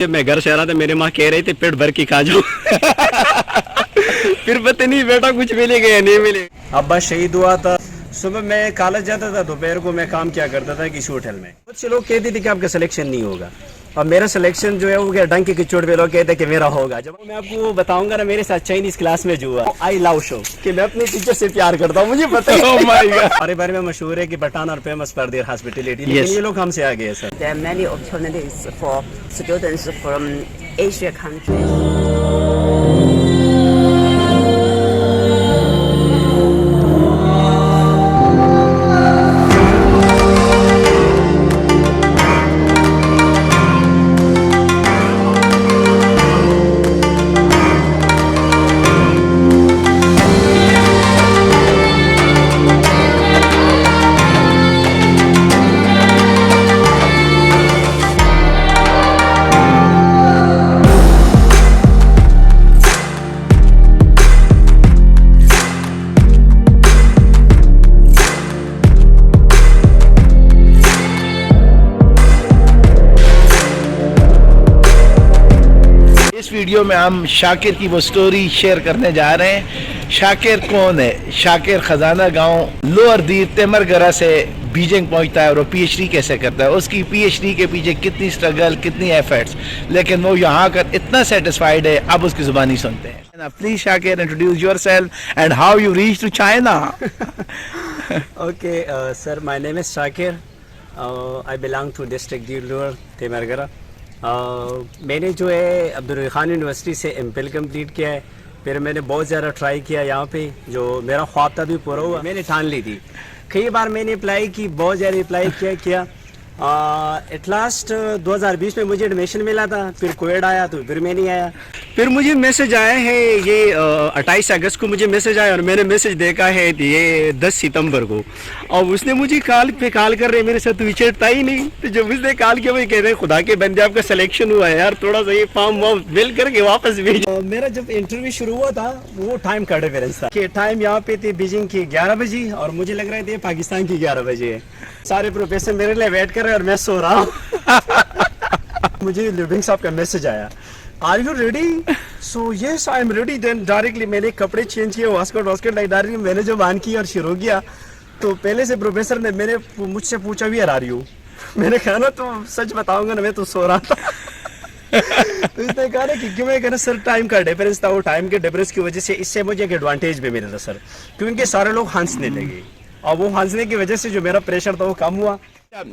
جب میں گھر سے آ رہا تھا میرے ماں کہہ رہی تھی پیٹ بھر کے کھا جاؤ پھر پتہ نہیں بیٹا کچھ ملے گا یا نہیں ملے گا. ابا شہید ہوا تھا. صبح میں کالج جاتا تھا, دوپہر کو میں کام کیا کرتا تھا کسی ہوٹل میں. بہت سے لوگ کہتے تھے کہ آپ کا سلیکشن نہیں ہوگا, اور میرا سلیکشن جو ہے وہ کیا ڈنک کی چوٹ پہ لوگ کہتے ہیں کہ میرا ہوگا. جب میں آپ کو بتاؤں گا نا میرے ساتھ چائنیز کلاس میں جو ہوا آئی لو شو کہ میں اپنے ٹیچر سے پیار کرتا ہوں, مجھے پتہ ہے ہمارے بارے میں مشہور ہے کہ بٹان اور فیمس فار دیئر ہاسپٹیلٹی, لیکن یہ لوگ ہم سے آگے ہیں sir. There are many opportunities for students from Asia countries. اس ویڈیو میں ہم شاکر کی وہ سٹوری شیئر کرنے جا رہے ہیں. شاکر کون ہے؟ شاکر خزانہ گاؤں لوور دیر تیمر گرہ سے بیجنگ پہنچتا ہے, اور وہ پی ایچ ڈی کیسے کرتا ہے, اس کی پی ایچ ڈی کے پیچھے کتنی سٹرگل, کتنی ایفرٹس, لیکن وہ یہاں کر اتنا سیٹسفائیڈ ہے. اب اس کی زبانی سنتے ہیں. Please Shakir introduce yourself and how you reach to China. Okay sir, my name is Shakir. I belong to district Dir lower Timergara. میں نے جو ہے عبدالرحمن خان یونیورسٹی سے ایم پی ایل کمپلیٹ کیا ہے. پھر میں نے بہت زیادہ ٹرائی کیا یہاں پہ, جو میرا خواب تھا بھی پورا ہوا. میں نے ٹھان لی تھی, کئی بار میں نے اپلائی کی, بہت زیادہ اپلائی کیا. ایٹ لاسٹ 2020 میں مجھے ایڈمیشن ملا تھا, پھر کووڈ آیا تو پھر میں نہیں آیا. پھر مجھے میسج آیا ہے یہ 28 اگست کو مجھے میسج آیا, اور میں نے میسج دیکھا ہے یہ 10 ستمبر کو, اور اس نے مجھے کال کر رہے, میرے ساتھ تو چڑھتا ہی نہیں. تو جب اس نے کال کیا, وہ کہہ رہے خدا کے بندے آپ کا سلیکشن ہوا ہے یار, تھوڑا سا یہ فارم فل کر کے واپس بھیجو. میرا جب انٹرویو شروع ہوا تھا وہ ٹائم کا ڈفرنس تھا کہ ٹائم یہاں پہ تھی بیجنگ کی 11 بجے, اور مجھے لگ رہے تھے پاکستان کی 11 بجے. سارے پروفیسر میرے لیے ویٹ کر رہے اور میں سو رہا ہوں. مجھے لیوڈنگ صاحب کا میسج آیا, are you ready? So yes I am ready. Then directly میں نے کپڑے چینج کیے, واسکٹ ڈائریکٹلی میں نے جب آن کی اور شروع کیا, تو پہلے سے پروفیسر نے مجھ سے پوچھا بھی آر یو. میں نے کہا نا تو سچ بتاؤں گا نا, میں تو سو رہا تھا. تو اس نے کہا نا کہ کیوں, میں کہنا سر ٹائم کا ڈفرنس تھا, وہ ٹائم کے ڈفرنس کی وجہ سے اس سے مجھے ایک ایڈوانٹیج بھی ملا تھا سر, کیونکہ سارے لوگ ہنسنے لگے, اور وہ ہنسنے کی وجہ سے جو میرا پریشر تھا وہ کم ہوا.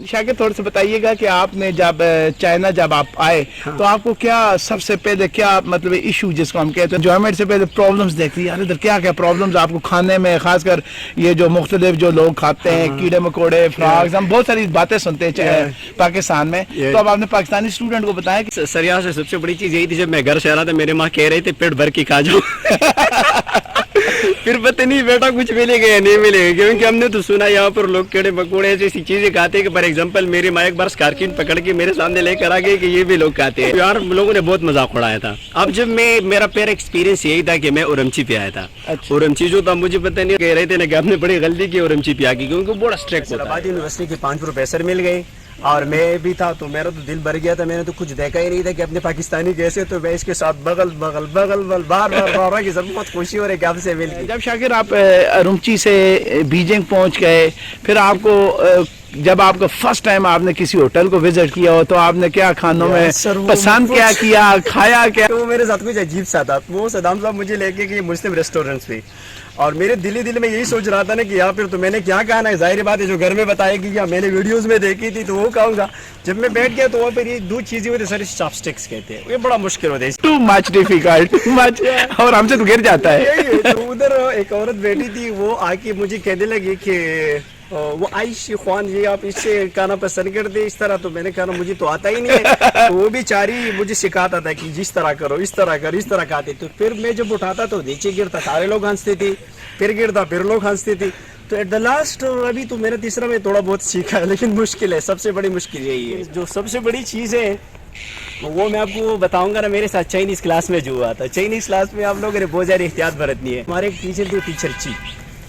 شاکر تھوڑا سا بتائیے گا کہ آپ نے جب چائنا جب آپ آئے تو آپ کو کیا سب سے پہلے کیا مطلب ایشو جس کو ہم کہتے ہیں انجوائمنٹ سے پہلے پرابلمس دیکھ لی, ادھر کیا کیا پرابلمس آپ کو کھانے میں, خاص کر یہ جو مختلف جو لوگ کھاتے ہیں کیڑے مکوڑے فراگز, ہم بہت ساری باتیں سنتے ہیں پاکستان میں, تو اب آپ نے پاکستانی اسٹوڈنٹ کو بتایا کہ سر یہاں سے سب سے بڑی چیز یہی تھی, جب میں گھر سے آ رہا تھا میرے ماں کہہ رہی تھی پیٹ بھر کے کھا جاؤ پھر پتہ نہیں بیٹا کچھ ملے گا یا نہیں ملے گا, کیونکہ ہم نے تو سنا یہاں پر لوگ کیڑے مکوڑے ایسی چیزیں کھاتے ہیں کہ فار ایگزامپل میری ماں ایک بار اسکارپین پکڑ کے میرے سامنے لے کر آ گئی کہ یہ بھی لوگ کھاتے ہیں. یار لوگوں نے بہت مذاق اڑایا تھا. اب جب میرا پہلا ایکسپیرینس یہی تھا کہ میں اورمچی پہ آیا تھا. اورمچی جو تھا مجھے پتہ نہیں, کہہ رہے تھے نا کہ آپ نے بڑی غلطی کی اورمچی پہ آ گئی, کیونکہ بڑا اسٹرکٹ ہوتا ہے. یونیورسٹی کے 5 پروفیسر مل گئے, اور میں بھی تھا, تو میرا تو دل بھر گیا تھا. میں نے تو کچھ دیکھا ہی نہیں تھا کہ اپنے پاکستانی کیسے, تو میں اس کے ساتھ بغل بار رہا کہ سب بہت خوشی ہو رہی ہے کہ آپ سے مل گئی. جب شاکر آپ رمچی سے بیجنگ پہنچ گئے, پھر آپ کو جب آپ کا فرسٹ ٹائم آپ نے کسی ہوٹل کو وزٹ کیا ہو, تو آپ نے کیا کھانوں میں پسند کیا کھایا کیا؟ تو میرے ساتھ کچھ عجیب سا تھا. وہ صدام صاحب مجھے لے کے گئے مسلم ریسٹورینٹس پہ, اور میرے دل میں یہی سوچ رہا تھا نا کہ یہاں پھر تو میں نے کیا کہا نا, ظاہر بات ہے جو گھر میں بتائے گی یا میں نے ویڈیوز میں دیکھی تھی تو وہ کہوں گا. جب میں بیٹھ گیا تو وہاں پہ یہ 2 چیزیں ہوتی سر, چاپ سٹکس کہتے ہیں, یہ بڑا مشکل ہوتا ہے, ٹو مچ ڈیفیکلٹ اور ہم سے تو گر جاتا ہے. تو ادھر ایک عورت بیٹھی تھی, وہ آ کے مجھے کہنے لگی کہ وہ عائشہ خوان یہ آپ اس سے کھانا پسند کرتے اس طرح. تو میں نے کہا مجھے تو آتا ہی نہیں ہے. تو وہ بھی چاری مجھے سکھاتا تھا کہ جس طرح کرو, اس طرح کرو, اس طرح کھاتے. تو پھر میں جب اٹھاتا تو نیچے گرتا, سارے لوگ ہنستے تھے, پھر گرتا پھر لوگ ہنستے تھے. تو ایٹ دا لاسٹ ابھی تو میرا تیسرا میں تھوڑا بہت سیکھا ہے, لیکن مشکل ہے, سب سے بڑی مشکل یہی ہے. جو سب سے بڑی چیز ہے وہ میں آپ کو بتاؤں گا نا, میرے ساتھ چائنیز کلاس میں جو ہوا تھا. چائنیز کلاس میں آپ لوگوں نے بہت زیادہ احتیاط برتنی ہے. ہمارے ایک ٹیچر تھے, ٹیچر چی,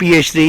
PhD,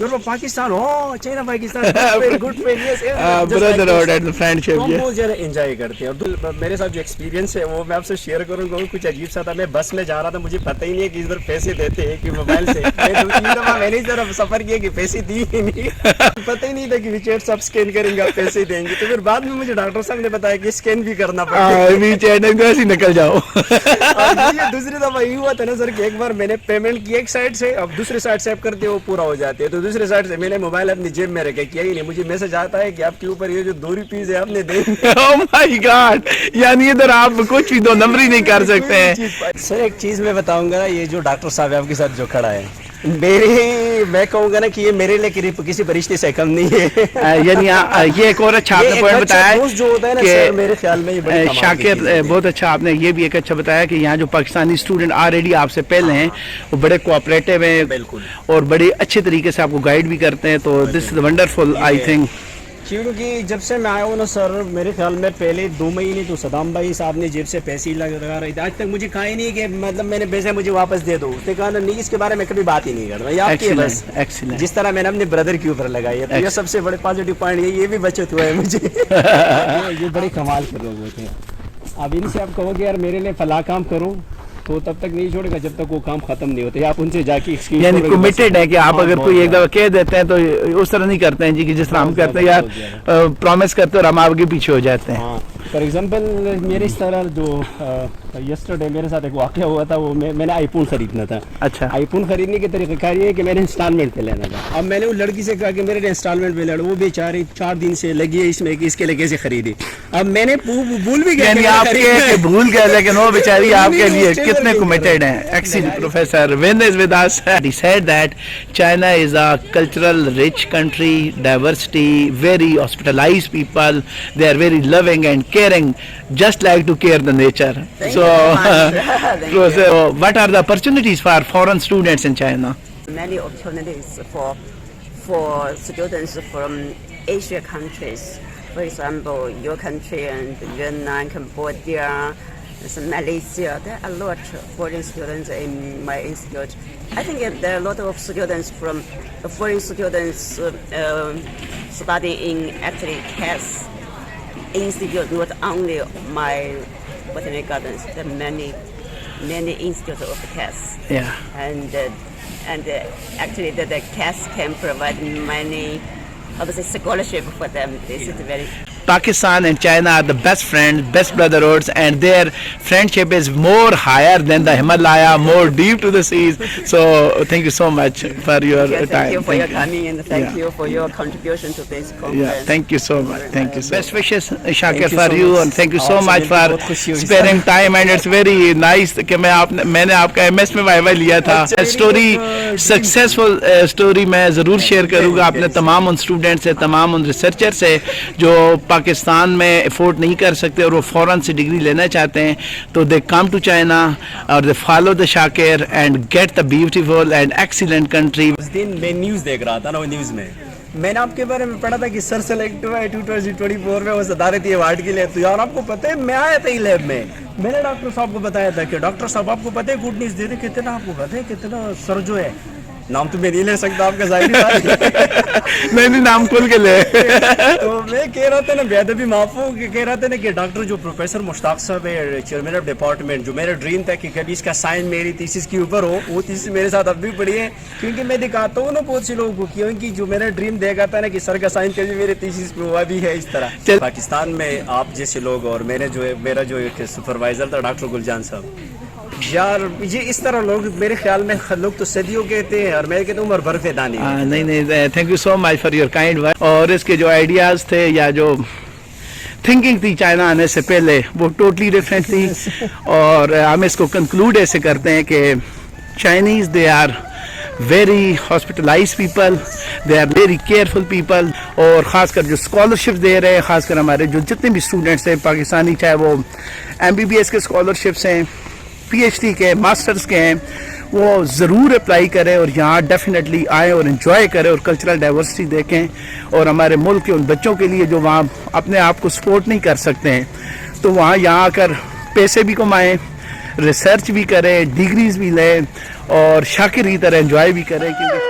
You're from Pakistan. Oh, China, Pakistan. Good friend. Yes, yes. Just like brotherhood this. and the friendship. تو ہم Yeah. بہت زیادہ انجوائے کرتے ہیں. اور میرے ساتھ جو ایکسپیرینس ہے وہ میں آپ سے شیئر کروں گا. کچھ عجیب سا تھا. میں بس میں جا رہا تھا, مجھے پتہ ہی نہیں ہے کہ ادھر پیسے دیتے ہیں کہ موبائل سے. میں 2-3 دفعہ میں نے اس طرح سفر کیا کہ پیسے دی ہی نہیں. پتہ ہی نہیں تھا کہ ویچیٹ سے آپ اسکین کریں گے آپ پیسے دیں گے. تو پھر بعد میں مجھے ڈاکٹر صاحب نے بتایا کہ اسکین بھی کرنا پڑتا ہے. ابھی چینل کو ایسے نکل جاؤ. اور یہ دوسری دفعہ یہ ہوا تھا نا سر کہ ایک بار میں نے پیمنٹ کی ایک سائڈ سے, اب دوسری سائڈ سے آپ کرتے وہ پورا ہو جاتے ہیں. تو دوسری سائڈ سے میں نے موبائل اپنی جیب میں رکھا, کیا ہی نہیں, مجھے میسج آتا ہے کہ آپ کے اوپر یہ جو 2 روپیز ہے آپ نے دے. Oh my God. یعنی ادھر آپ کچھ بھی 2 نمبر ہی نہیں کر سکتے ہیں. سر ایک چیز میں بتاؤں گا, یہ جو ڈاکٹر صاحب ہے آپ کے ساتھ جو کھڑا ہے, میں کہوں گا نا کہ یہ میرے لیے کسی فرشتے سے کم نہیں ہے. یعنی یہ ایک اور اچھا آپ نے پوائنٹ بتایا جو ہوتا ہے نا سر, میرے خیال میں یہ بڑی کمال کی شاکر چیز ہے. بہت اچھا آپ نے یہ بھی ایک اچھا بتایا کہ یہاں جو پاکستانی اسٹوڈنٹ آلریڈی آپ سے پہلے ہیں وہ بڑے کوآپریٹو ہیں بالکل, اور بڑے اچھے طریقے سے آپ کو گائیڈ بھی کرتے ہیں. تو دس از ونڈرفل. آئی تھنک کیونکہ جب سے میں آیا ہوں نا سر, میرے خیال میں پہلے 2 مہینے تو صدام بھائی صاحب نے جیب سے پیسے ہی لگا رہے تھے. آج تک مجھے کہا ہی نہیں کہ مطلب میں نے پیسے مجھے واپس دے دو. اس نے کہا نہیں, اس کے بارے میں کبھی بات ہی نہیں کرتا. یہ آپ کی ہے بس, ایکسیلنٹ. جس طرح میں نے اپنے بردر کے اوپر لگائی ہے. تو یہ سب سے بڑے پازیٹیو پوائنٹ یہ بھی بچت ہوا ہے مجھے. یہ بڑے کمال کے لوگ ہوتے ہیں. اب ان سے آپ کہو کہ یار میرے لیے فلاں کام کرو تو تب تک نہیں چھوڑے گا جب تک وہ کام ختم نہیں ہوتے. آپ ان سے جا کے یعنی کمیٹڈ ہے کہ آپ اگر کوئی ایک دفعہ کہہ دیتے ہیں تو اس طرح نہیں کرتے ہیں جی کہ جس طرح ہم کرتے ہیں یار پرومس کرتے اور ہم آگے پیچھے ہو جاتے ہیں. فار ایگزامپل میرے اس طرح جو یسٹرڈے میرے ساتھ ایک واقعہ ہوا تھا, وہ میں نے آئی فون خریدنا تھا. اچھا, آئی فون خریدنے کے طریقہ کار یہ ہے کہ میں نے انسٹالمنٹ پہ لینا تھا. اب میں نے وہ لڑکی سے کہا کہ میرے لیے انسٹالمنٹ پہ لڑ, وہ بیچاری 4 دن سے لگی ہے اس میں کہ اس کے لیے کیسے خریدی. اب میں نے بھول بھی گیا یعنی آپ کے بھول گئے, لیکن وہ بیچاری آپ کے لیے کتنے کمیٹڈ ہیں. Excellent, Professor Vin is with us. He said that China is a cultural rich country, diversity, very hospitalized people. They are very loving and caring, just like to care the nature. Thank So, you. Thank Professor, what are the opportunities for foreign students in China? Many opportunities for students from Asia countries. For example, your country and Vietnam, Cambodia, Malaysia. There are a lot of foreign students in my institute. I think there are a lot of students from foreign students studying in actually CAS institute, not only my Botanic Gardens. There are many institutes of CAS. Yeah. And actually the CAS can provide many scholarship for them. This is very Pakistan and China are the best friends, best brotherhoods, and their friendship is more higher than the Himalaya, more deep to the seas. So thank you so much for your time. thank you for your coming and thank you for your contribution to this conference. Yeah, thank you so much. Thank you. Best wishes, Shakir, you for so you, much. and thank you so آپ سے much مل کے for بہت خوشی ہوئی sparing time. And it's very nice کہ میں نے آپ کا MS میں وائوا لیا تھا. اسٹوری سکسیسفل اسٹوری میں ضرور شیئر کروں گا اپنے تمام ان اسٹوڈنٹ سے, تمام ان ریسرچر سے جو پاکستان میں افورڈ نہیں کر سکتے اور وہ فوراً سے ڈگری لینا چاہتے ہیں. تو دے کم ٹو چائنا اور they follow the Shakir and get the beautiful and excellent country. اس دن میں نیوز دیکھ رہا تھا نا, وہ نیوز میں نے آپ کے بارے میں پڑھا تھا کہ سر سلیکٹ ہوا ہے 2024 میں وہ صدارتی ایوارڈ کے لیے. تو یار آپ کو پتہ ہے میں آیا تھا ہی لیب میں نے ڈاکٹر صاحب کو بتایا تھا کہ ڈاکٹر صاحب آپ کو پتہ ہے گڈ نیوز دے دیں. کتنا آپ کو پتہ ہے کتنا سر جو ہے, نام تو میں نہیں لے سکتا آپ کا ظاہری بات نہیں نام کھل کے لے. تو میں کہہ رہا تھا نا بے ادبی معاف ہو, کہہ رہا تھا نا کہ ڈاکٹر جو پروفیسر مشتاق صاحب ہے چیئرمین آف ڈپارٹمنٹ, جو میرا ڈریم تھا کہ کبھی اس کا سائن میری تھیسس کے اوپر ہو, وہ تھیسس میرے ساتھ اب بھی پڑی ہے. کیونکہ میں دکھاتا ہوں نا بہت سے لوگوں کو, کیونکہ جو میرا ڈریم دیکھا تھا نا کہ سر کا سائن کبھی میرے تھیسس پہ ہوا بھی ہے اس طرح. پاکستان میں آپ جیسے لوگ, اور میرا جو ایک سپروائزر تھا ڈاکٹر گلجان صاحب, یار یہ اس طرح لوگ میرے خیال میں لوگ تو صدیوں کہتے ہیں اور میں کہتا ہوں عمر بھر فیض دانی. نہیں, thank you so much for your kind word. اور اس کے جو آئیڈیاز تھے یا جو تھنکنگ تھی چائنا آنے سے پہلے وہ ٹوٹلی ڈفرینٹ تھی. اور ہم اس کو کنکلوڈ ایسے کرتے ہیں کہ Chinese they are very hospitalize people, they are very careful people. اور خاص کر جو اسکالرشپ دے رہے ہیں, خاص کر ہمارے جو جتنے بھی اسٹوڈنٹس ہیں پاکستانی, چاہے وہ MBBS کے اسکالرشپس ہیں, PhD کے, ماسٹرز کے ہیں, وہ ضرور اپلائی کریں اور یہاں ڈیفینیٹلی آئیں اور انجوائے کریں اور کلچرل ڈائیورسٹی دیکھیں. اور ہمارے ملک کے ان بچوں کے لیے جو وہاں اپنے آپ کو سپورٹ نہیں کر سکتے ہیں, تو وہاں یہاں آ کر پیسے بھی کمائیں, ریسرچ بھی کریں, ڈگریز بھی لیں اور شاکر کی طرح انجوائے بھی کریں. کیونکہ